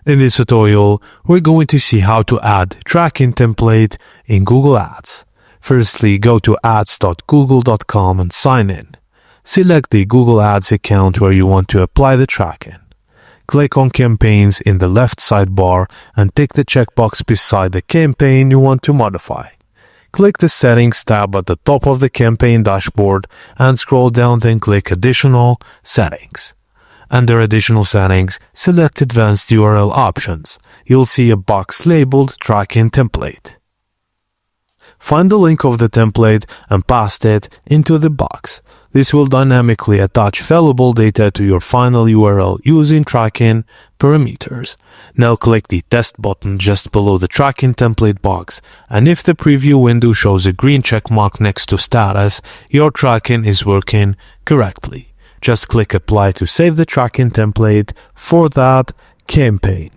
In this tutorial, we're going to see how to add tracking template in Google Ads. Firstly, go to ads.google.com and sign in. Select the Google Ads account where you want to apply the tracking. Click on Campaigns in the left sidebar and tick the checkbox beside the campaign you want to modify. Click the Settings tab at the top of the campaign dashboard and scroll down, then click Additional Settings. Under Additional Settings, select Advanced URL Options. You'll see a box labeled Tracking Template. Find the link of the template and paste it into the box. This will dynamically attach valuable data to your final URL using tracking parameters. Now click the Test button just below the tracking template box, and if the preview window shows a green check mark next to status, your tracking is working correctly. Just click Apply to save the tracking template for that campaign.